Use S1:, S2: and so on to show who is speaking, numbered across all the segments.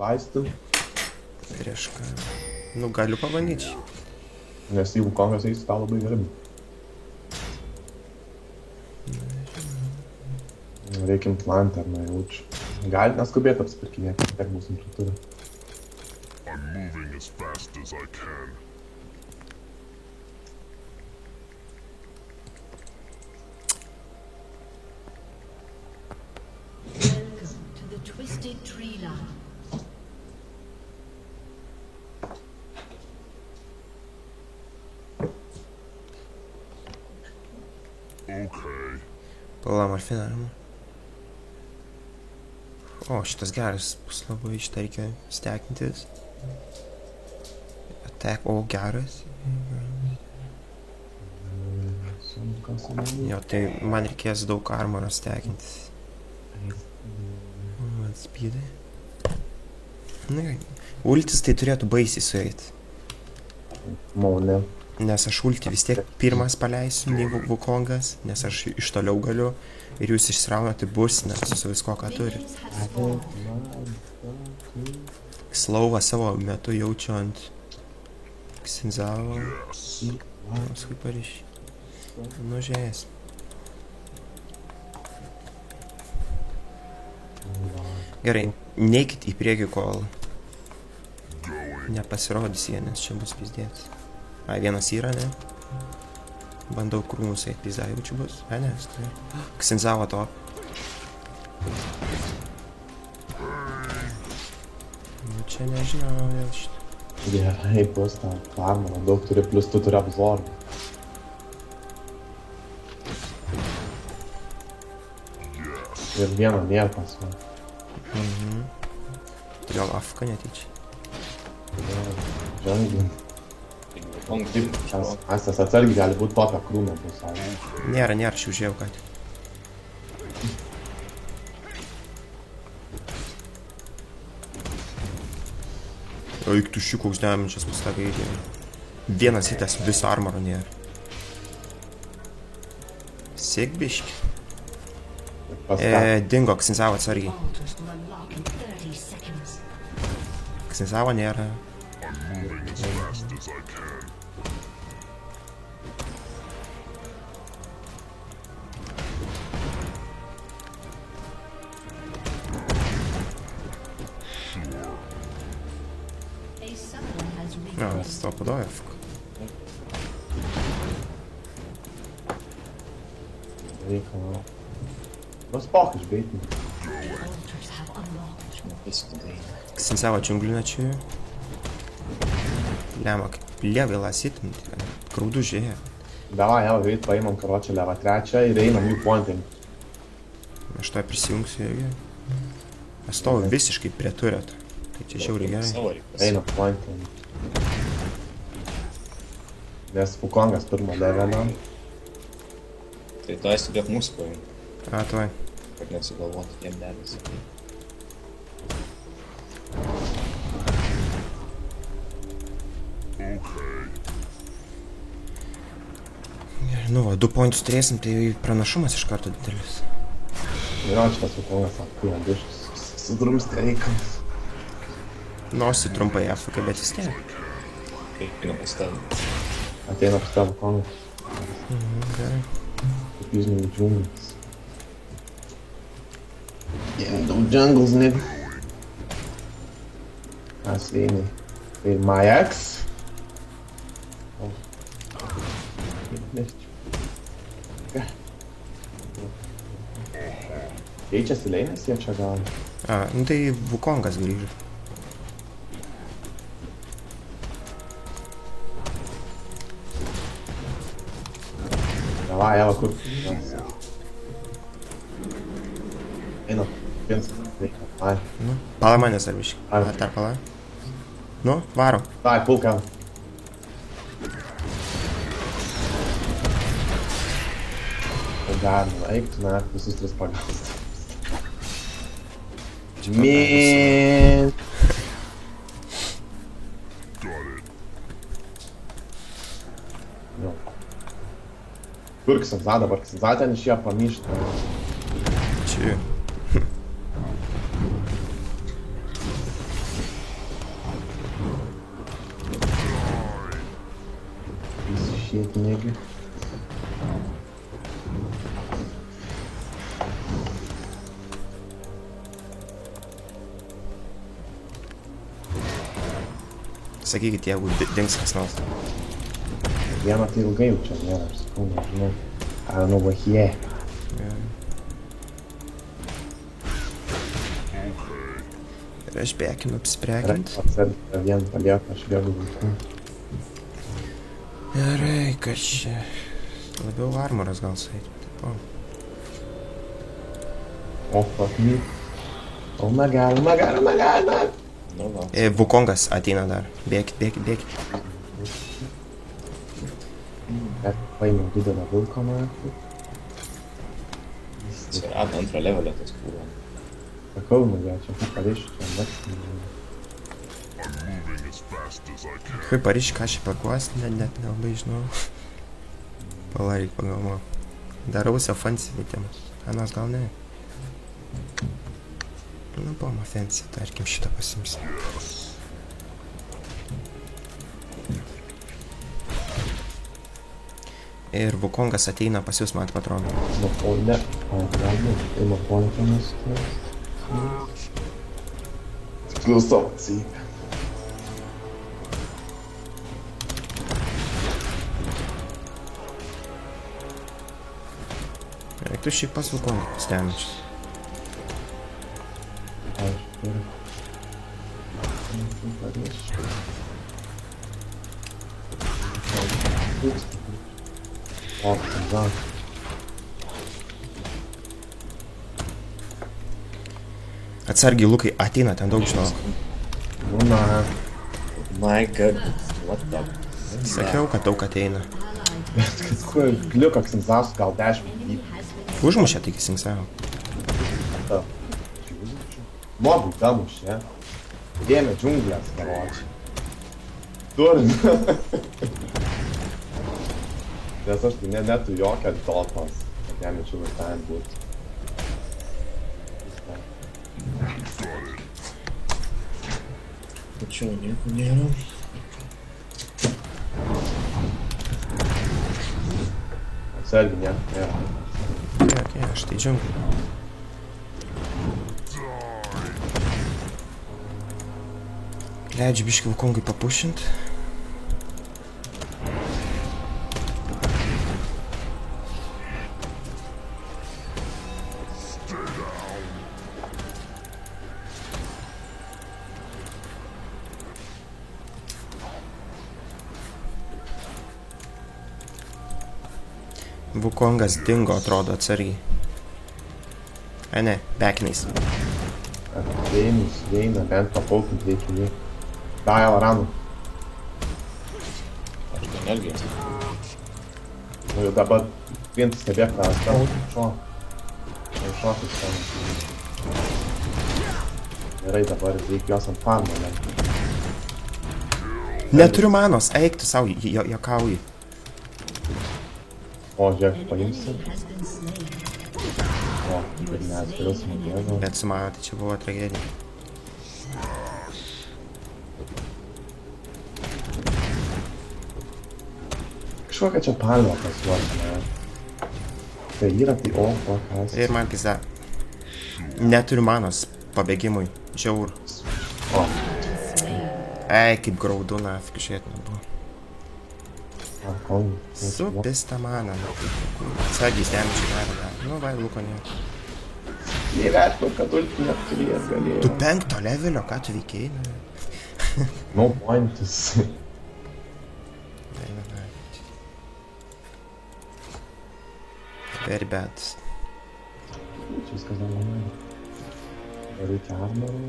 S1: vaistų.
S2: Prieš ką. Nu, galiu pabandyti.
S1: Nes jeigu Kongas eis, tau labai gerai. Reikia implantą, ar nejaučiu. Gali neskubėti apsipirkinėti, tiek bus infrastruktūra.
S3: I'm moving as fast as I can.
S4: Welcome to the Twisted Tree Line.
S3: Okay.
S2: Pala morfinavimą. O, šitas geras bus labai, šitą reikia stekintis. Attack, o, geras. Jo, tai man reikės daug armoro stekintis. Speedai. Na, ultis tai turėtų baisiai sueiti.
S1: Maune.
S2: Nes aš ulti vis tiek pirmas paleisiu, nei Vukongas, nes aš iš toliau galiu ir jūs išsiraunate bursiną su visko, ką turi. Slauvą savo metu jaučiu ant Ksinzavo. Paskui paryšį. Nužėjęs. Gerai, neikit į priekį, kol nepasirodys jie, nes čia bus pizdėtas. A, vienas yra, ne? Bandau krūmus eit, pizda jaučiu bus. A, ne, tai. Ksinzavo to. Nu, čia nežinau dėl šitą.
S1: Gerai, plus tau armorą daug turi, plus tu turi absorbą. Ir vieno nėra pas man.
S2: Tai gal Afrika netyčia.
S1: Žengiai. Astas atsargiai gali būti tokio krūmio bus.
S2: Nėra, aš užėjau ką tik. Eik tu šį koks damage'as pastagai įdėjau. Vienas hitas, viso armoro nėra. Sėk biški. Dingo, Ksinzavo atsargiai. Ksinzavo nėra.
S3: I'm moving as fast as I can.
S2: No, stoppadoja.
S1: Reikalo. Bus pokas beitin.
S2: Ksinzavo džiunglinačiui. Lemma, kaip lievai lasytum, tai graudu žiūrėjo.
S1: Davai, jau greit paimam karočią levą trečią ir einam jų pointing.
S2: Aš to prisijungsiu irgi. Aš stoviu visiškai prie tureto. Tai čia žiauriai gerai.
S1: Einam pointing. Nes Vukongas pirmą levelą.
S5: Tai tu esi bėg mūsų paim,
S2: A, tuoj.
S5: kad nesugalvoti tiem dėmesį.
S2: Gerai, nu va, 2 pointus turėsim, tai pranašumas iš karto didelis.
S1: Ir šitas Vukongas apkūrė biškus. Sudrumstė reikalas.
S2: Nosi trumpai Afrika, bet vis tiek.
S5: Kaip nepastebi.
S1: Ateina pas tavo Vukongas.
S2: Gerai.
S1: Kaip žinai, džunglis. Daug jungles, nigga. Kas eina? Tai my ex. Keičiasi leinės, jie čia gal.
S2: A, nu tai Vukongas grįžo.
S1: Davai, Eva, kur? Eina, vienas. Ai.
S2: Nu, pala manęs ar biškai.
S1: Ai.
S2: Ar dar pala? Nu, varo.
S1: Davai, pulk, Eva. Galima, eik tu na, visus 3 pagalbos. Man. Jo. Kur Ksinza dabar? Ksinza ten išėjo pamyšta.
S2: Čia.
S1: Tikėtinėgi.
S2: Sakykit, jeigu dings kas nors.
S1: Vieną tai ilgai jau čia nėra, aš sakau, nežinau. I don't know what he is.
S2: Ir aš bėkinu apsiprekint.
S1: Vien palieka, aš bėgu vaikų.
S2: Gerai, kas čia? Labiau armoras gal sait. Taip,
S1: Oh, fuck me. Oh my god, oh my god, oh my god, man.
S5: Nu, va.
S2: Vukongas ateina dar. Bėkit, bėkit, bėkit.
S1: Bet paėmiau didelę vilką, man.
S5: Atsirado antrą levelį tas kūro.
S1: Sakau, nu, jie čia pališiu, čia mėgstam.
S3: I'm moving as fast as I can.
S2: Kaip pariš, ką čia pakuos, net nelabai žinau. Palaryk, pagalvo. Darausi offensive temos. Anas gal ne. Nu, buvom offensive, tarkim šitą pasimsi. Ir Vukongas ateina pas jūs, mat patroną.
S1: Nu, o ne. O, galbūt. Ima pointiamas. Tiksliau savo atsijį.
S2: Reiktų šiaip pas Vukongą stemečius.
S1: Aš turiu. O, gal.
S2: Atsargiai, Lukai, ateina, ten daug žinau.
S1: Nu, na.
S5: My god. What the?
S2: Sakiau, kad daug ateina.
S1: Kur liko Ksinzas, gal 10 gyvybių.
S2: Užmušė, taigi singsavo.
S1: Mobų damušė. Dėmė džiunglės, karočiai. Turim. Nes aš tai netu jokią dotos, kad nemečiau ir ten būt.
S5: Tačiau nieko nėra.
S1: Atsargi, ne, nėra.
S2: Okay, aš tai džiunglį. Leidžiu biškį Vukongai papušint. Vukongas dingo, atrodo, atsargiai. A ne, bekinais.
S1: Veinus, veina, bent papaukint reikia jį. Dail, ranu.
S5: Aš ten elgiai.
S1: Nu jau dabar vien stebėk tas tau. Šo. Šokis ten. Gerai, dabar reikia jos ant farmo, ne?
S2: Neturiu manos, eik tu savo, jokauji.
S1: O, žiūrėk, paimsi. O, ir neatskiriau smagėdavo.
S2: Bet su mano, tai čia buvo tragedija.
S1: Kažkokia čia palma pas juos, ne? Tai yra, tai o, kas.
S2: Ir man pizda. Neturiu manos pabėgimui. Žiaur.
S1: O,
S2: Ei, kaip graudu, nafik, žiūrėt nebuvo.
S1: kon.
S2: Su pista mana. Atsargiai stemečiai darė. Nu, vai, Luko ne.
S1: Įvertinu, kad ulti neturės galėjo.
S2: Tu 5 levelio, ką tu veikiai?
S1: No pointis.
S2: Very bad.
S1: Čia viskas normaliai. Reikia armorų.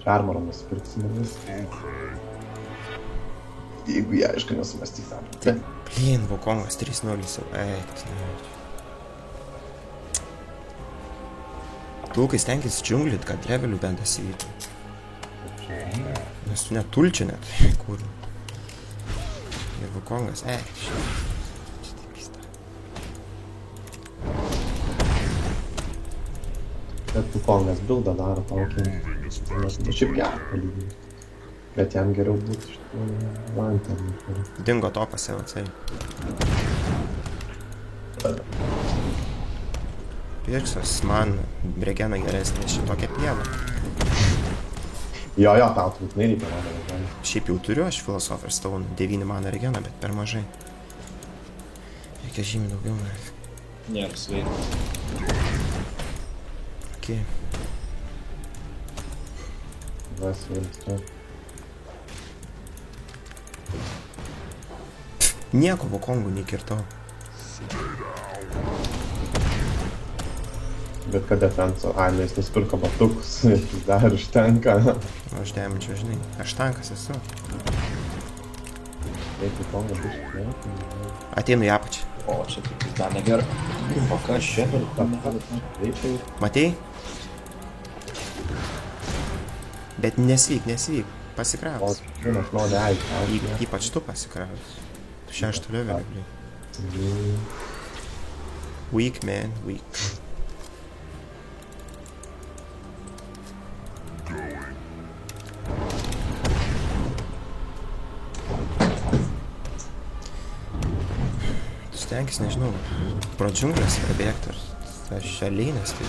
S1: Čia armorą nusipirksime viską. Jeigu jie, aišku, nesumastys apie.
S2: Blin, Vukongas 3-0 jau. Eik, Lukai, stenkis džiunglit, kad levelių bent įsivytų. Nes tu net tulčia net. Kur? Ir Vukongas,
S1: Bet Vukongas bildą daro tokį. Nes šiaip gerą palyginti. Bet jam geriau būtų iš tikrųjų lantern.
S2: Dingo topas EOC. Pirksas, man Bregena geresnė šitokia pieva.
S1: Jo, tau turbūt nereikia mano regeną.
S2: Šiaip jau turiu aš Philosopher's Stone 9 mana regeną, bet per mažai. Reikia žymiai daugiau.
S5: Nėra sveika.
S2: Okay.
S1: Vas, vėlis, čia.
S2: Nieko Wukongų nekirtau.
S1: Bet kad defenso, jis nusipirko batukus, jis dar užtenka.
S2: O aš dėmečio, žinai. Aš tankas esu.
S1: Reikia kongo biškai.
S2: Ateinu į apačią.
S5: O, čia tik dar negerai. O kas čia?
S1: Reikia.
S2: Matei? Bet nesvyk.
S1: O,
S2: Pasikraus.
S1: aš noriu aiki.
S2: Ypač tu pasikraus. Tu 6 levelį. Weak, man. Weak. Tu stenkis, nežinau, pro džiunglės prabėgti ar tas šalinės tai.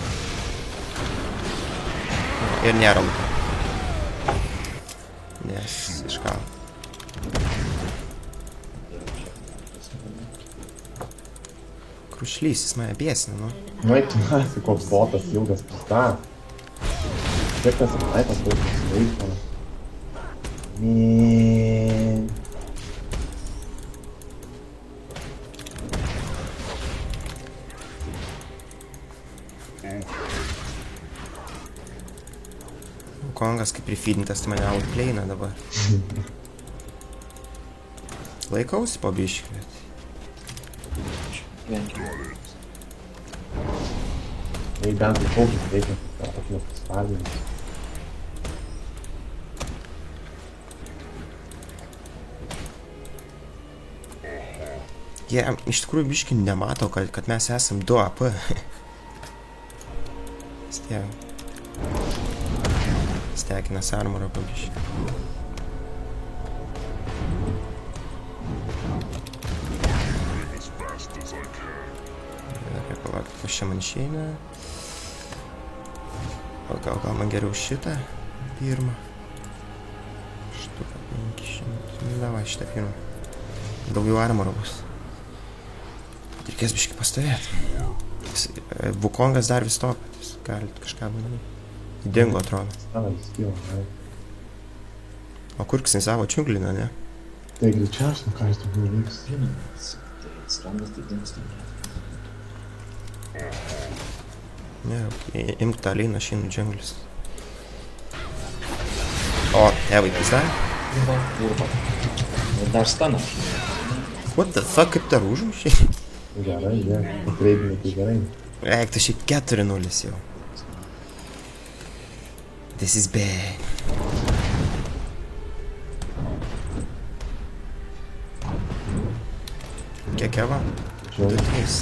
S2: Ir nėra laiko. Nes iškal. Krušlys, jis mane bėsina, nu.
S1: Nu, eik nasi, koks botas ilgas pista. Kiek tas apaitas vaikas laiko.
S2: Kongas kaip prifeedintas, tai mane outplayina dabar. Laikausi po biškį, bet...
S1: Jei bent tai paukis reikia, apnio paspalinti.
S2: Jie iš tikrųjų biškį nemato, kad mes esam 2 AP. Stekinas armorą pabiškį. Reikia palaukti, kas čia man išeina. Gal man geriau šitą pirmą. Štuką 500. Davai šitą pirmą. Daugiau armoro bus. Reikės biškį pastovėti. Wukongas dar vis topas. Galit kažką padaryti. Dingo, atrodo.
S1: Jis kyla, ne?
S2: O kur Ksenzavo čiungliną, ne?
S1: Tai greičiausiai, ką jis daugiau vyks.
S5: Tai atsirandas, tai dingsta.
S2: Ne, imk tą leiną šinų džunglis. O, Evai, pizda?
S5: Urba. Ir dar stana.
S2: What the fuck, kaip dar užmušiai?
S1: Gerai, jie. Atreidinai, tai gerai.
S2: Eik, tai šiaip 4-0 jau. This is bad. Kiek Eva? 2-3.
S3: As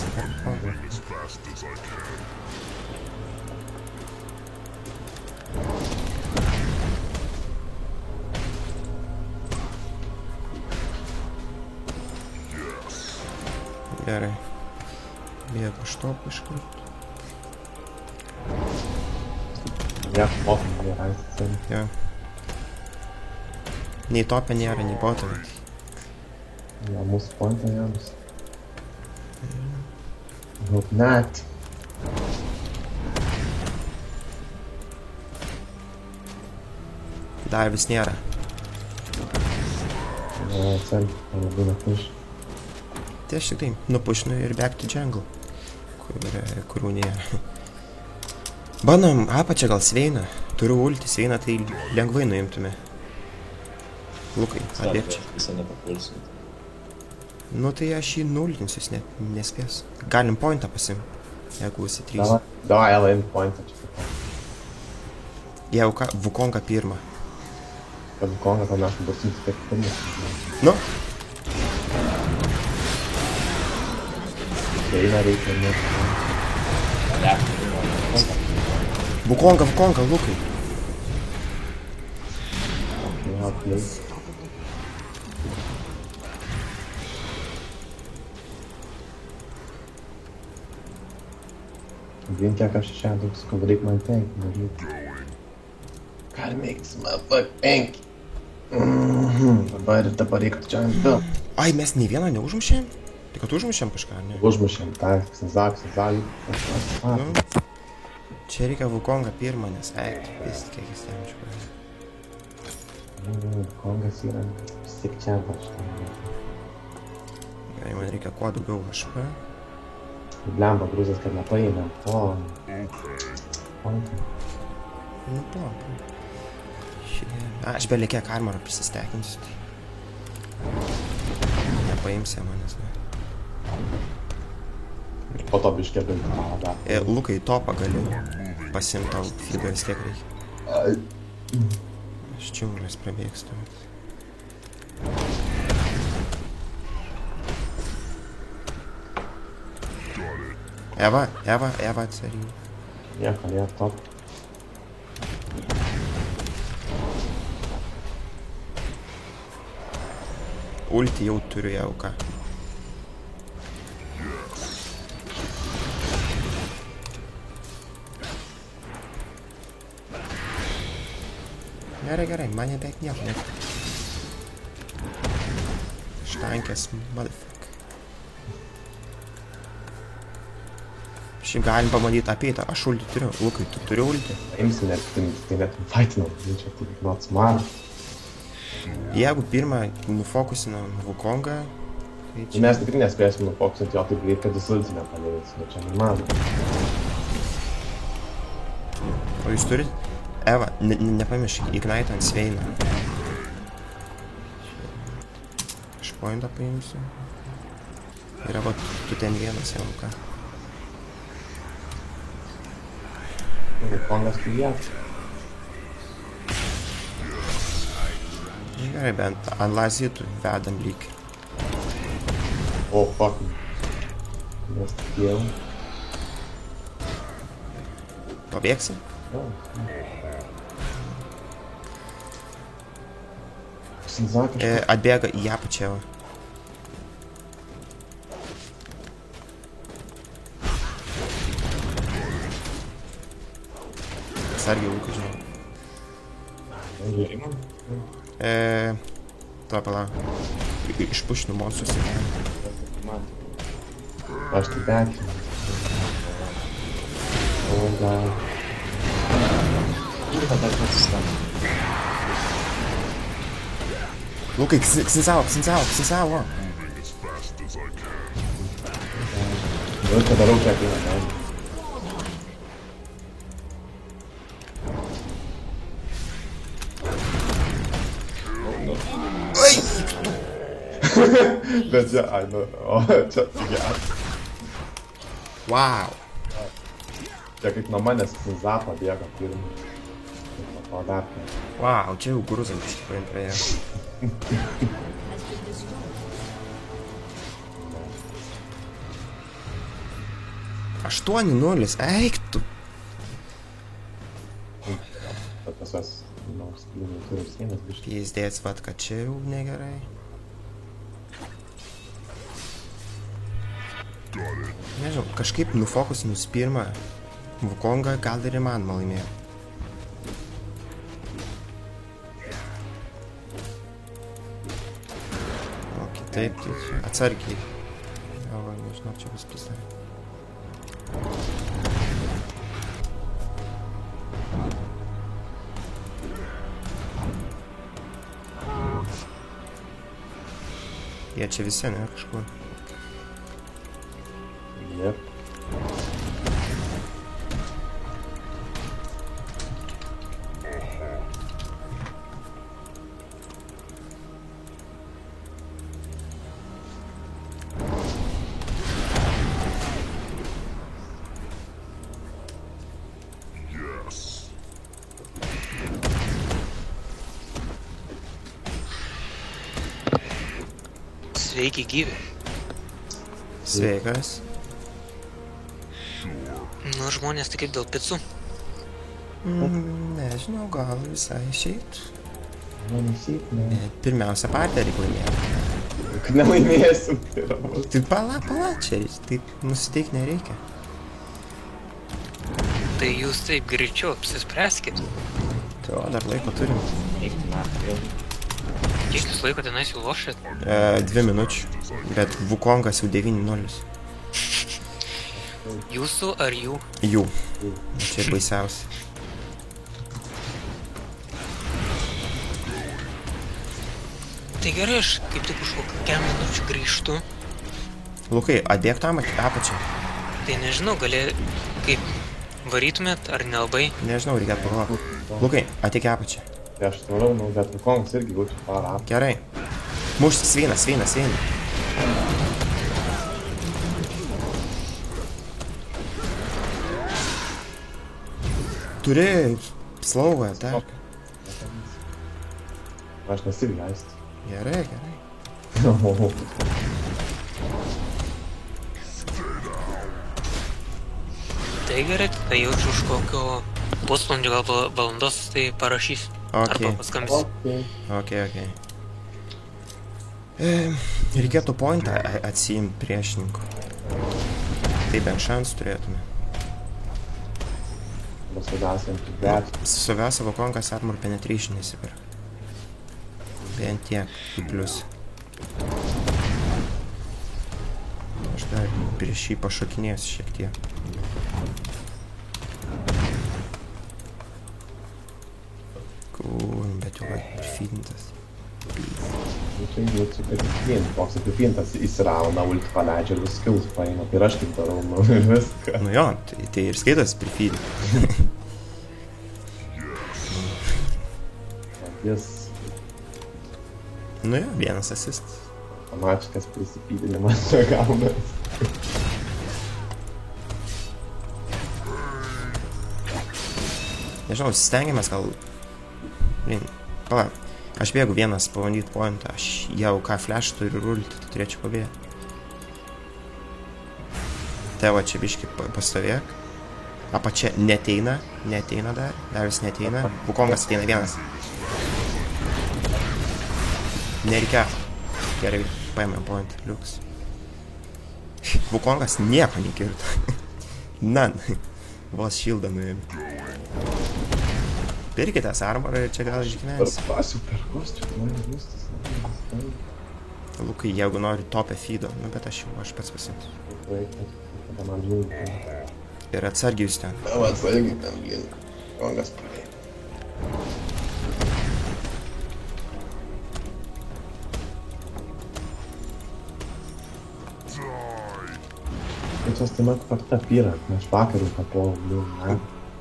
S3: fast as I can.
S2: Gerai. Bėgu iš topų iškart.
S1: Ja, ofin, jie aistin.
S2: Jo. Nei topė nėra, nei botą.
S1: Ja, mūsų pointą jams. Hope not.
S2: Dar vis nėra.
S1: Ja, cel, mano būna push.
S2: Tai aš tik tai nupušinu ir back to jungle. Kurių nėra. Bandom apačią gal Sveiną. Turiu ulti Sveiną, tai lengvai nuimtume. Lukai, atbėg čia.
S5: Visą nepapulsim.
S2: Nu tai aš jį nulinsiu, jis net nespės. Galim pointą pasim, jeigu visi 3.
S1: Davai, LM pointą čia.
S2: Jeigu ką, Wukonga pirmą.
S1: Kad Konga, kad mes basim tik pirmus.
S2: Nu,
S1: Eina reikia, ne.
S2: Wukonga, Lukai.
S1: Ja, Okay. Vien kiek aš šiandien daug sakau, reik man tank, daryt. Gotta make this motherfucker tank. Dabar reiktų čia ant daug.
S2: Ai, mes nei vieną neužmušėm? Tai kad užmušėm kažką, ne?
S1: Užmušėm tą Xenzak.
S2: Nu, čia reikia Wukongą pirmą, nes vis kiek jis ten išpūrė.
S1: Kongas yra tik čia paštai.
S2: Gerai, man reikia kuo daugiau HP.
S1: Blemba, grūzas, kad nepaėmėm. O.
S2: Nu, aš belie kiek armorą prisistekinsiu. Nepaimsi manęs, ne.
S1: Ir po to biškė bildą.
S2: Lukai, topą galiu pasiimti tau figo vis tiek reikia. Aš čiūras prabėgstu. Eva atsarį.
S1: Nieko, jie top.
S2: Ulti jau turiu jau ką. Gerai, mane beveik nieko net. Štankės, motherfuck. Šiaip galim pamatyti apeitą, aš ulti turiu. Lukai, tu turi ulti?
S1: Imsim, tai net fightinam, čia tik not smart.
S2: Jeigu pirmą nufokusinam Wukongą, tai čia...
S1: Mes tikrai nespėsim nufokusinti jo taip greit, kad jis ulti nepaleis, bet čia nemanau.
S2: O jūs turit? Eva, nepamiršk, ignite ant Sveino. Aš pointą paimsiu. Yra, va, tu ten vienas jau ką.
S1: Wukongas tu viet.
S2: Gerai, bent ant lazitų vedam lyg.
S1: O, fuck. Mes tikėjau.
S2: Pabėgsim? Atbėga į apačią. Sargiai Lukai, žinau. To palauk. Išpušinu monstrus į ką.
S1: Aš tai bekinu. O, gal.
S5: Kurva dar pasistane.
S2: Lukai, Xenzao!
S3: Moving as fast as I can.
S1: Nu, čia darau kiek eina, ne? Bet čia, ai, nu, o, čia geras.
S2: Wow!
S1: Čia kaip nuo manęs Xenzapą bėga pirmą. O, dar kai.
S2: Wow, čia jau gruzam iš tikrųjų praėjo. 8-0, eik tu!
S1: Bet pas jas, nors kliūnų turi sienas biškai.
S2: Piezdėts, vat, kad čia jau negerai. Nežinau, kažkaip nufokusinus pirmą Wukongą gal ir įmanoma laimėjo. Taip, atsargiai. O, nežinau, čia vis pristatė. Jie čia visi, ne, kažkur.
S1: Jep.
S6: Sveiki gyvi.
S2: Sveikas.
S6: Nu, žmonės tai kaip dėl picų.
S2: Nežinau, gal visai išeit.
S1: Manysyk, ne.
S2: Pirmiausia, partiją reikia laimėti.
S1: Kad nelaimėsim, tai yra bus.
S2: Tai pala, čia taip nusiteik nereikia.
S6: Tai jūs taip greičiau apsispręskit.
S2: Tai o, dar laiko turim.
S5: Eikti metų vėl.
S6: Kiek jūs laiko tenais jau lošėt?
S2: 2 minučių, bet Vukongas jau 9-0.
S6: Jūsų ar jų?
S2: Jų. Čia baisiausia.
S6: Tai gerai, aš kaip tik už kokią minučių grįžtu.
S2: Lukai, atbėg tam apačią.
S6: Tai nežinau, kaip varytumėt ar nelabai.
S2: Nežinau, reikėtų pagalvoti. Lukai, ateik apačią.
S1: Tai aš toliau, nu, bet Vukongas irgi būtų parą.
S2: Gerai. Mušti sveiną. Turi slaugą, tak.
S1: Aš nesivyliaistu.
S2: Gerai.
S6: Tai gerai, tai jaučiu už kokio pusvalandžio gal valandos, tai parašysiu. Arba paskambinsiu.
S2: Okay. Reikėtų pointą atsiimti priešininkų. Tai bent šansų turėtume. Svarbiausia Vukongas Armor Penetration įsipirk. Bent tiek, į plius. Aš dar prieš jį pašokinėsiu šiek tiek. Bet jau prifidintas.
S1: Koks prifidintas įsirauna, ulti paleidžia ir vis skills paima. Tai ir aš taip darau, nu ir viską.
S2: Nu jo, tai ir skaitas prifidintas.
S1: Jis
S2: Nu jo, vienas asistas.
S1: Pamačikas prisipydinimas gaunas.
S2: Nežinau, stengiamės gal... Pala, aš bėgu vienas pabandyt pointą, aš jau ką flash turiu rulti, tai turėčiau pabėgti. Tavo čia biški pastovėk. Apačia neteina dar vis neteina. Vukongas ateina vienas. Nereikia. Gerai, paėmėm point, liuks. Vukongas nieko nekirto. Nan. Vos šildą nuėmė. Pirkitės armorą ir čia gal išgyvensi.
S1: Perpasiu per kostių, man būstas.
S2: Lukai, jeigu nori topę feedo, nu bet aš pats pasimsiu.
S1: Tada man liūdė.
S2: Ir atsargiai jūs ten.
S1: Na, atsargiai ten liūdė. Vukongas pradėjo. Čia stima pakta pyrak, aš vakarų tapau, liūdė.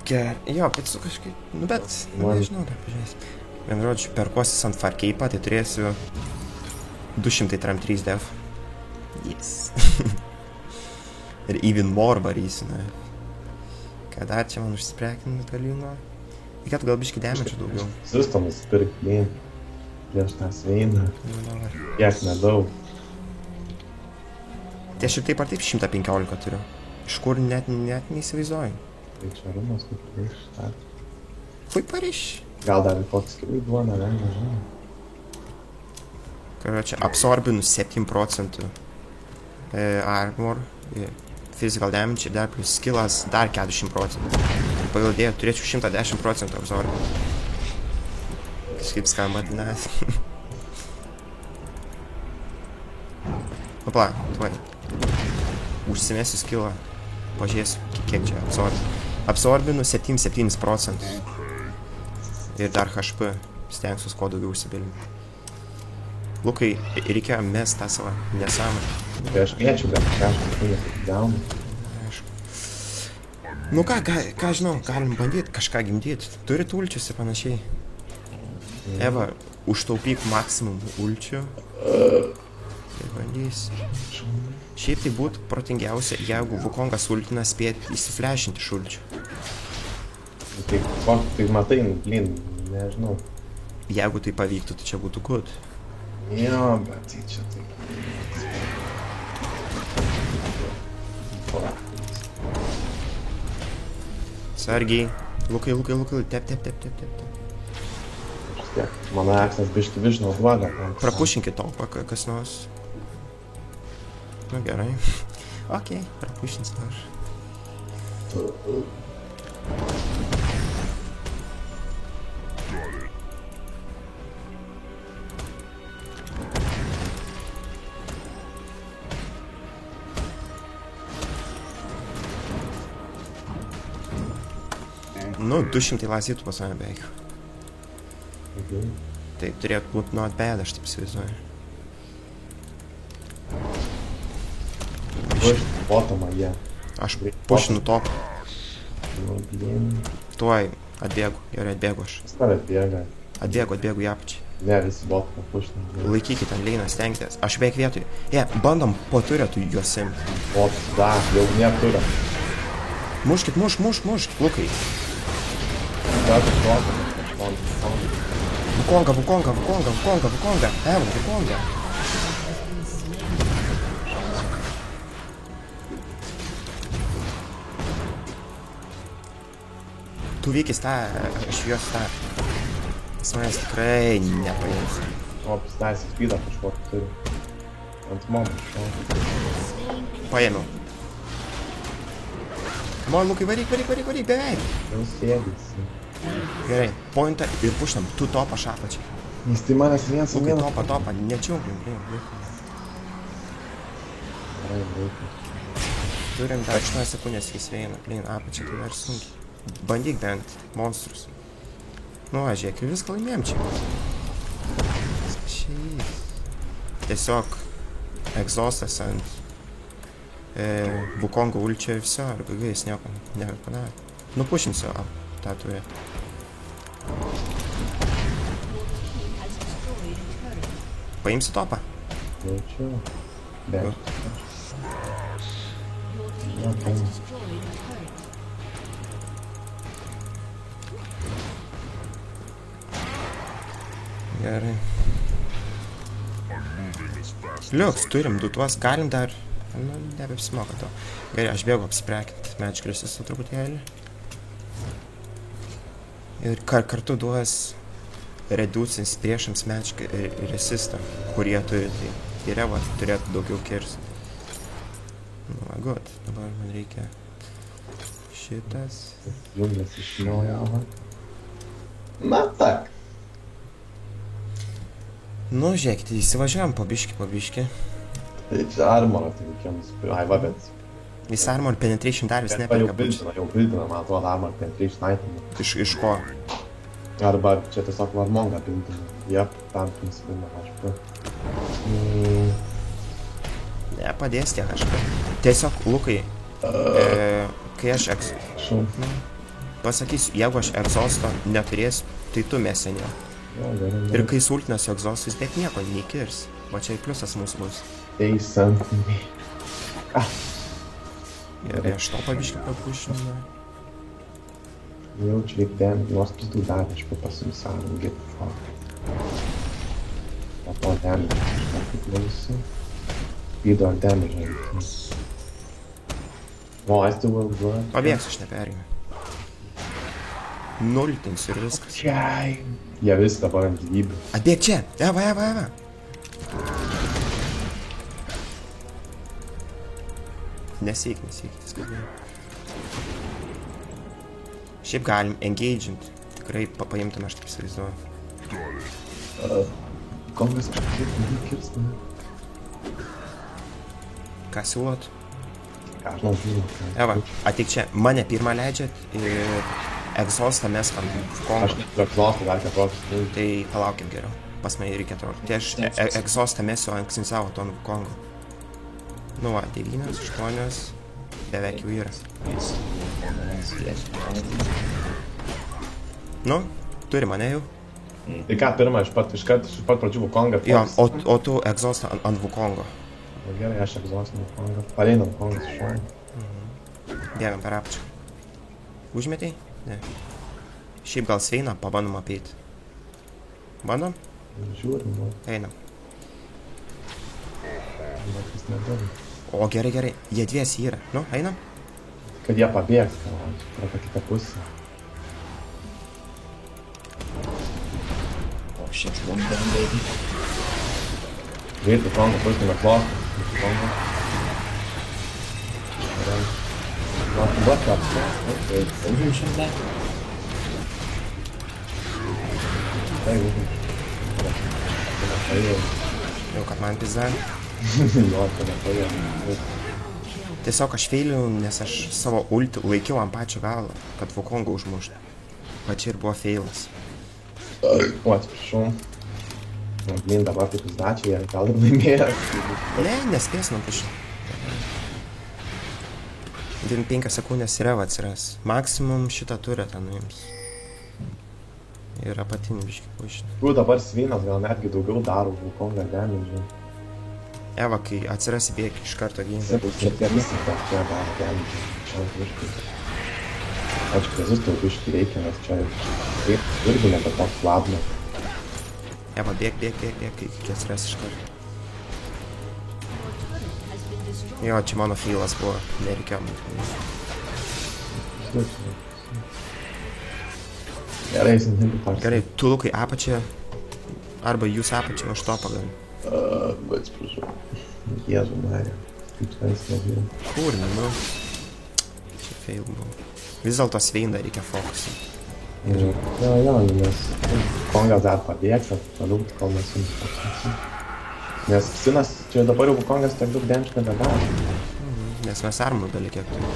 S2: Jo, picų kažkaip, nu bet, nežinau, dar pažiūrėsiu. Vien rodžiu, perkuosis ant Farkeipą, tai turėsiu 203 def. Yes. Ir even more varysiu, na. Ką dar čia man užsprekinti galingo? Reikėtų gal biškį damage daugiau.
S1: Sistomis pirkti prieš tą sveiną. Kiek nedaug.
S2: Tai aš ir taip ar taip 115 turiu. Iš kur net neįsivaizduoju.
S1: Tai čia rumas kaip prieš tą.
S2: Fui pariš.
S1: Gal dar ir koks keliai duona, nežinau.
S2: Karočią, absorbinu 7% armor, physical damage ir dar plus skillas dar 40%. Pagal dėją turėčiau 110% absorbinu. Kažkaip skamba dinas. Opla, tuoj. Užsimėsiu skillą. Pažiūrėsiu, kiek čia absorbinu. Absorbinu 7%. Ir dar HP. Stengsiuos kuo daugiau užsibilinti. Lukai, reikėjo mest tą savo nesąmonę.
S1: Tai aš kviečiu, bet kažką gaunu.
S2: Aišku. Nu ką žinau, galim bandyti kažką gimdyti. Turit ulčius ir panašiai. Eva, užtaupyk maksimum ulčių. Ir bandysi. Šiaip tai būtų protingiausia, jeigu Vukongas ultina spėt įsiflešinti šulčių.
S1: Tai matai, blin, nežinau.
S2: Jeigu tai pavyktų, tai čia būtų good.
S1: Jo, bet tai čia taip.
S2: Sargiai. Lukai, tep.
S1: Tiek, mano eksas biški vižino duoda.
S2: Prapušinkit topą, kas nors. Nu gerai. Okei, prapušinsiu aš. Nu, 200 lazytų pas mane beveik. Tai turėtų būti not bad, aš taip įsivaizduoju.
S1: Botoma jie.
S2: Aš pušinu topą.
S1: Nu, blin.
S2: Tuoj atbėgu. Gerai, atbėgu aš.
S1: Kas tave atbėga?
S2: Atbėgu į apačią.
S1: Ne, visi botomą pušina.
S2: Laikykit ant leiną, stenkitės. Aš beveik vietoj. Bandom po turėtų juos imti.
S1: Botas, da, jau neturi.
S2: Muškit, muš, Lukai.
S1: Dar botomą.
S2: Vukonga. Evo, Vukonga. Tu vykis tą, aš juos tą. Jis manęs tikrai nepaims.
S1: O, pisnaisis pydą kažkokį turi. Ant mano šau.
S2: Paėmiau. Man, Lukai, varyk, beveik.
S1: Jau sėdėsi.
S2: Gerai, pointą ir puštam, tu topą šapačiai.
S1: Jis tai manęs viens į
S2: Lukai,
S1: vieną.
S2: topą, nečiaukim.
S1: Gerai, vaikas.
S2: Turim dar 8 sekundės į sveiną, plin apačią, tai dar sunkiai. Bandyk bent monstrus. Nu, žiūrėk, ir viską laimėjom čia. Šiais. Tiesiog egzostas ant Vukongo ulčio ir viso, ar gaigai jis nieko nepadarė. Nupušinsiu tą turę. Paimsi topą?
S1: Jaučiu. Bėg.
S2: Gerai. Liuks, turim du tuos, galim dar... Nu, nebeapsimoka to. Gerai, aš bėgu apsiprekinti Magic Resistą truputėlį. Ir kartu duos reducins priešams Magic Resistą, kurie turi, tai geriau turėtų daugiau kirsti. Nu, good, dabar man reikia šitas.
S1: Jungas iš naujo. Na, tak.
S2: Nu, žiūrėkite, įsivažiavam po biškį.
S1: Tai čia armorą tai reikėms. Ai, va, bet...
S2: Jis armor penetration dar vis
S1: Jau
S2: neperka.
S1: bildina, man atrodo, armor penetration item.
S2: Iš ko?
S1: Arba čia tiesiog varmongą bildina. Jep, tam principina, aišku.
S2: Ne, padės tiek kažką. Tiesiog, Lukai, kai aš pasakysiu, jeigu aš egzosto neturėsiu, tai tu mesenio. Ir kai sultinasi egzostas, vis tiek nieko neįkirs. Va čia pliusas mūsų bus.
S1: Eisant.
S2: Gerai, aš to pabiškį papušinu.
S1: Jau čia reikia nors pizdu dar kažkaip pasimisavim, get fuck. O to damage kažką leisiu. Speedo ar damage reikia. O, I still will go.
S2: Pabėgsiu, aš neperėjau. Nultinsiu ir viskas.
S1: Čiai. Jie vis dabar ant gyvybių.
S2: Atbėg čia! Eva! Nesėk, viskas gerai. Šiaip galim engagint. Tikrai paimtume, aš taip įsivaizduoju.
S1: Kongas kažkaip neįkirs, ne?
S2: Ką siūlot?
S1: Aš nežinau.
S2: Eva, ateik čia. Mane pirmą leidžiat ir egzostą mes ant Vukongo.
S1: Aš neturiu egzostą, galite atrodo.
S2: Tai palaukit geriau. Pas mane reikia atrodo. Tai aš egzostą mesiu ant Xinzao to Vukongo. Nu va, 9, 8, beveik jau yra. Nu, turi mane jau.
S1: Tai ką, pirmą, iš pat pradžių Vukongą.
S2: Jo, o tu egzostą ant Vukongo.
S1: Gerai, aš egzostą Vukongą. Pareinam Vukongas iš šono.
S2: Bėgam per apačią. Užmetei? Ne. Šiaip gal sveiną, pabandom apeiti. Bandom?
S1: Žiūrim, nu.
S2: Einam.
S1: Jis nedaug.
S2: O gerai, jie dviesi yra. Nu, einam.
S1: Kad jie pabėgs, pro tą kitą pusę.
S5: Shit, one down, baby.
S1: Wait, the Kongo pushing the clock. Kongo. Not black up. Okay.
S5: Užimšim dar.
S1: Tai užim.
S2: Jau kad man pizda.
S1: Jo, tai nepaėjom.
S2: Tiesiog aš feiliu, nes aš savo ulti laikiau ant pačio galo, kad Wukongą užmuštų. Va čia ir buvo feilas.
S1: O, atsiprašau. Nu, blin, dabar taip pizdačiai, jie gal ir laimėjo.
S2: Ne, nespės nupušti. 25 sekundės reva atsiras. Maksimum šitą turę ten nuims. Ir apatinį biškį pušinį.
S1: Kur dabar Sveinas gal netgi daugiau daro Wukongą damage.
S2: Eva, kai atsiras į bėgį iš karto gynti.
S1: Čia tie visi tokie daro damage. Čia viškai. Aišku, visus tau viškai reikia, nes čia irgi nebe toks labna.
S2: Eva, bėg, kai atsiras iš karto. Jo, čia mano feilas buvo, nereikėjo.
S1: Gerai, sintinti tarsi.
S2: Gerai, tu Lukai apačią, arba jūs apačią, aš to pagalim.
S1: Bet atsiprašau. Jėzų marė. Kaip tenais nevyra.
S2: Kur, nu? Čia fail buvo. Vis dėlto Sveiną reikia fokusą.
S1: Jo, nes Kongas dar pabėgs, toliau kol nesims fokusą. Nes Sinas, čia dabar jau Wukongas tiek daug damage nebedaro.
S2: Nes mes armų dalį kiek turime.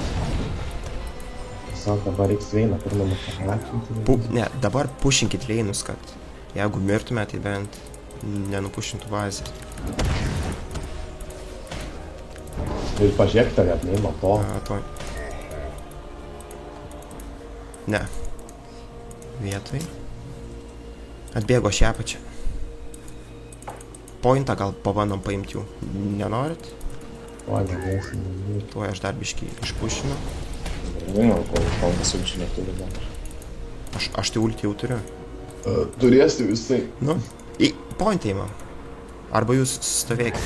S1: Tiesiog dabar reiks Sveiną pirmą nupakaltinti.
S2: Ne, dabar pušinkit leinus, kad jeigu mirtume, tai bent nenupušintų bazę.
S1: Ir pažiūrėk tave apneimo to.
S2: To. Ne. Vietoj. Atbėgo šią apačią. Pointą gal pabandom paimti jų. Nenorit?
S1: O, negalėsim.
S2: Tuo aš dar biškį išpušinu.
S5: Nežinau, kol Kongas ulčių neturi dar.
S2: Aš tai ulti jau turiu.
S1: Turėsi visai.
S2: Nu, į pointą įmam. Arba jūs stovėkit.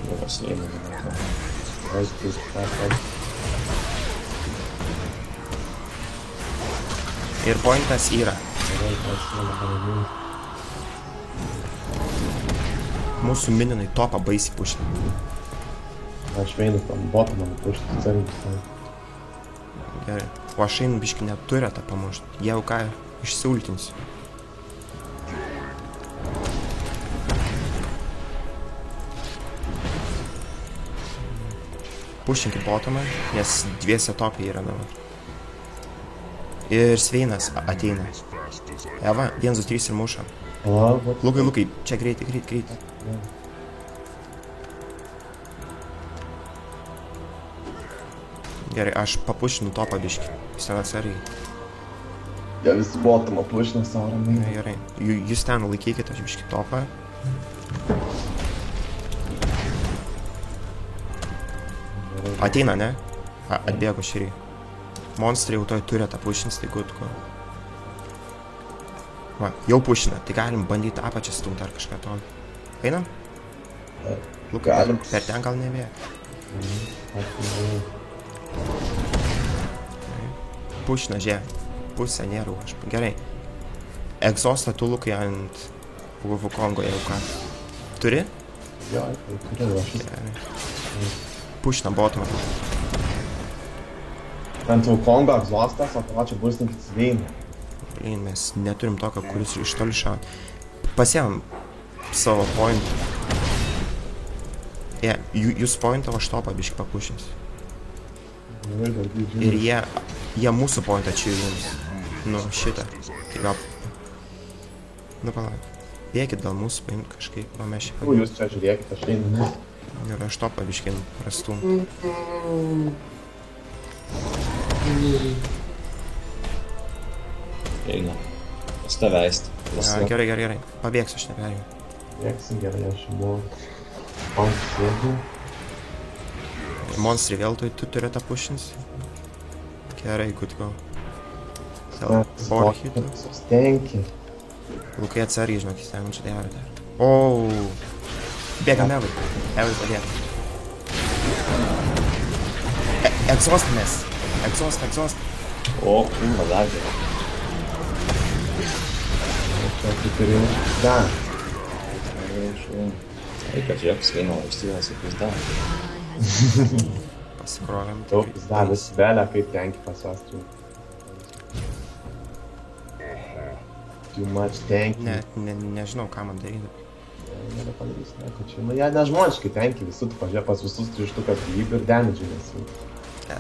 S5: Dabar Sveiną dabar.
S2: Ir pointas yra. Mūsų mininai topą baisiai pušina.
S1: Aš einu tam botamą nupušti carius.
S2: Gerai. O aš einu biškį neturiu tą pamušti. Jau ką išsiultinsiu. Pušinkit botomą, nes dviese topiai yra dabar. Ir Sveinas ateina. Eva, 1, 2, 3 ir muša. Lukai, čia greitai. Gerai, aš papušinu topą biškį. Save atsargiai.
S1: Jie visi botamą pušina savo ramiai.
S2: Gerai, jūs ten laikykite, aš biškį topą. Ateina, ne? Atbėgo širį. Monstrai jau toj turi tą pušins, tai gutko. Va, jau pušina, tai galim bandyti apačią stumti ar kažką to. Einam? Lukai, per ten gal nebėg. Pušina, žiūrėk. Pusę nėra aš. Gerai. Egzostą tu Lukai ant Wukongo jau ką. Turi?
S1: Jo, turiu aš.
S2: Pušina botomą.
S1: Ant Wukongo egzostas, o pačią burstantį Sveiną.
S2: Blin, mes neturim tokio, kuris iš toli šauna. Pasiemam savo pointą. Jūs pointą, o aš topą biškį papušins. Ir jie mūsų pointą čia jums. Nu, šitą. Tai gal... Nu, palauk. Bėkit gal mūsų paimt kažkaip, o mes šiaip...
S1: Jūs čia žiūrėkit, aš einu.
S2: Ir aš topą biškį rastum.
S5: Eina. Pas tave eisti.
S2: Gerai. Pabėgsiu, aš neperėjau.
S1: Bėgsim, gerai, aš buvau. Ant sėdų.
S2: Monstrai vėl tu turi tą pušins. Gerai, gutko. Oro hitų.
S1: Sustenki.
S2: Lukai atsargiai, žinok, įstengam čia dėvarą dar. O. Bėgam Evai. Evai padėk. Egzostimės. Egzost.
S5: O, kūna dar geriau.
S1: Čia kaip ir jau dar.
S5: Reikia žiūrėk, sveino valstybės ir pizda.
S2: Pasikrovėm.
S1: Daug dar vis belė, kaip tenki pas juos tu. Too much tanky.
S2: Nežinau, ką man daryti.
S1: Nebepadarys, nieko čia. Nu, jie nežmoniškai tenki visų, tu pažiūrė pas visus 3 štukas gyvybių ir damage nesi.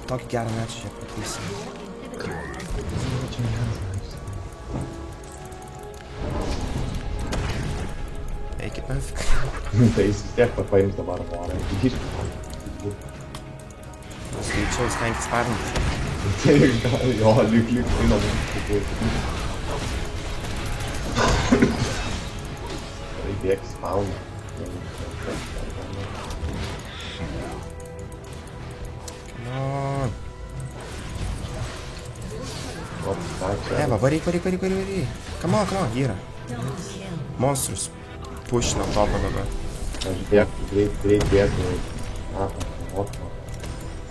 S2: Tokį gerą mečą čia patysim. Eikit nafik.
S1: Tai jis vis tiek paims dabar vorą.
S2: Skaičiau, stenkis parnyti.
S1: Tai gal, jo, lyg, eina mums. Tai bėg spawn.
S2: No.
S1: Čia.
S2: Eva, varyk. Come on, yra. Monstrus. Pušinam topą dabar.
S1: Aš bėgtų, greit bėgtų.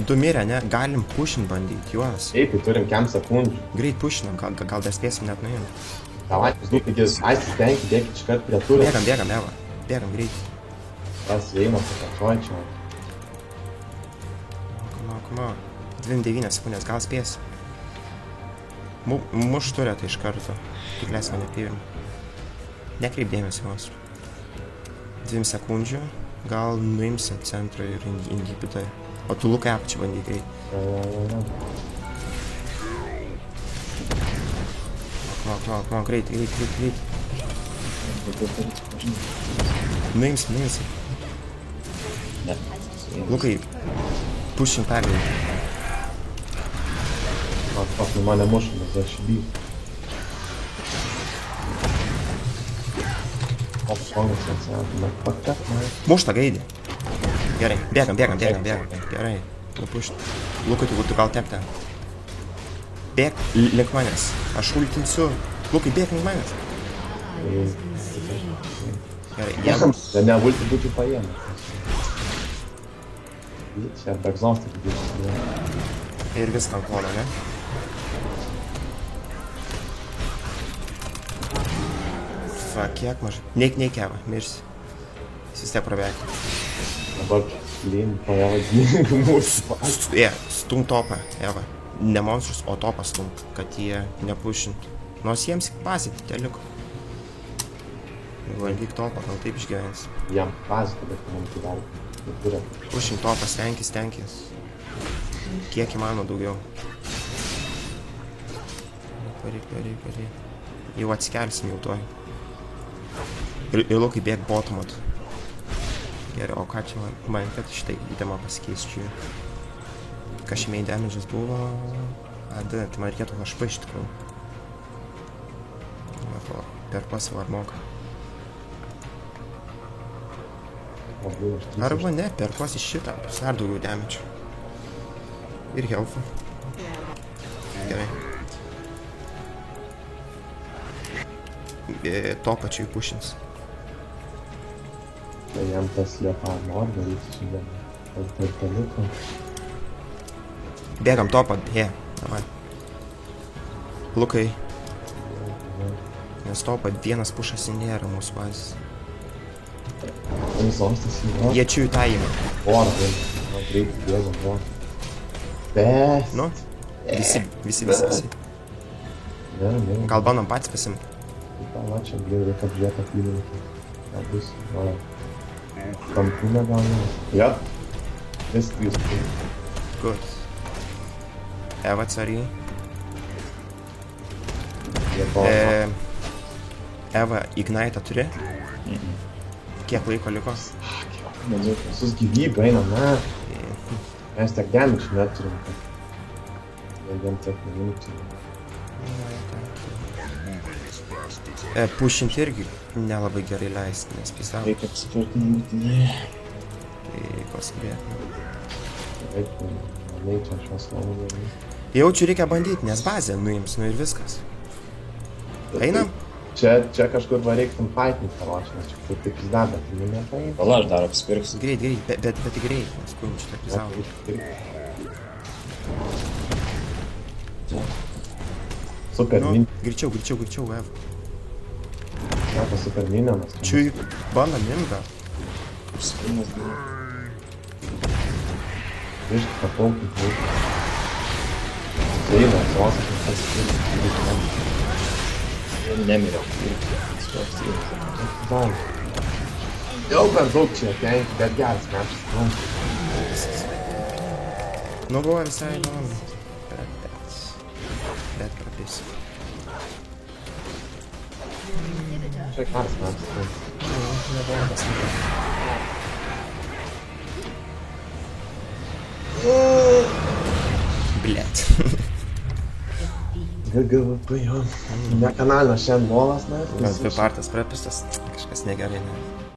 S2: Du mirė, ne? Galim pušin bandyti juos.
S1: Taip, tai turim kem sekundžių.
S2: Greit pušinam, gal dar spėsim net nuėjom.
S1: Davai, paskui, aistis tenki, bėgit iškart prie turų.
S2: Bėgam, Eva. Bėgam greit.
S1: Tas veimas, pakartoj čia.
S2: Come on. 29 sekundės, gal spės. Muš turė tai iš karto. Tik leis mane pirm. Nekreip dėmesį vos. 2 sekundžių. Gal nuimsi centrą ir inhibitai. O tu lukai apačią bandyk greit. Come on, greit. Nuimsi.
S5: Ne.
S2: Lukai, pušin pergait.
S1: Pas mane muša, nes aš bijau. O, pongas atsirado, patek, man.
S2: Mušta gaidį. Gerai, bėgam. Gerai, nupušt. Lukai, tu gal tek ten. Bėg link manęs. Aš ultinsiu. Lukai, bėg link manęs. Gerai, jam.
S1: Ne, ulti būtų paėmęs. Čia backzone tik būtų.
S2: Ir viską ant klono, ne? Fuck, kiek mažai. Neik, Eva, mirsi. Jis vis tiek prabėgti.
S1: Dabar lyn pavadinį mūsų.
S2: Stum topą, Eva. Ne monstrus, o topą stum, kad jie nepušintų. Nors jiems pasitį teliko. Valdyk topą, gal taip išgyvens.
S1: Jam pasitį, bet man tai gali.
S2: Pušint topą, stenkis. Kiek įmano daugiau. Varyk. Jau atsikelsim jau toj. Ir Lukai bėg bottomot. Gerai, o ką čia man, kad šitai įtema pasikeisčiau. Kažkaip damage'as buvo... AD, tai man reikėtų HP iš tikrųjų. Per pasvą ar moka. Arba ne, per pas iš šitą, dar daugiau damage. Ir health'ą. Gerai. To pačiu pušins.
S1: Tai jam tas liepą nori daryti šiandien. Tai paliko.
S2: Bėgam topą, davai. Lukai. Nes topą vienas pušas nėra mūsų bazės.
S1: Tai sostas yra.
S2: Jie čia jų tą įmė.
S1: Ora, man greitai bėgam, ora. Best.
S2: Nu, visi.
S1: Ne.
S2: Gal bandom patys pasimti.
S1: Va, čia reikia apžiūrėti apylinkį. Gal bus, va. Kampūnė gal ne. Ja. Viską jūs turi.
S2: Good. Eva, sorry. Eva, Ignite turi? Kiek laiko liko?
S1: Manau, visus gyvybę einam, ne. Mes tiek damage neturim, kad vien tiek minučių.
S2: Pušinti irgi nelabai gerai leisti, nes pisau.
S5: Reikia apsitvirtinti, ne.
S2: Tai paskubėt.
S1: Reikia, čia šios nuomonė.
S2: Jaučiu reikia bandyti, nes bazę nuims, nu ir viskas. Einam?
S1: Čia kažkur va reiktum fightinti paročią, nes čia kur taip pizda, bet tai nepaeina.
S5: Gal aš dar apspirksiu.
S2: Greit, bet greit, nes kūnį šitą pisau.
S1: Super
S2: Nu,
S1: min.
S2: greičiau, Ev.
S1: Sako super minionas.
S2: Čia bana minga.
S5: Sveinas buvo.
S1: Iš papaukų. Sveinas, osas, tas
S5: Nemiriau.
S1: Jau per daug čia tenki, bet geras metas.
S2: Nu, buvo visai įdomu. Bet kartais.
S1: Čia geras metas.
S2: Blet.
S1: GGVP, jo. Ne kanalinas šiandien volas, ne?
S2: Gal dvi partijas prapistas, kažkas negerai, ne?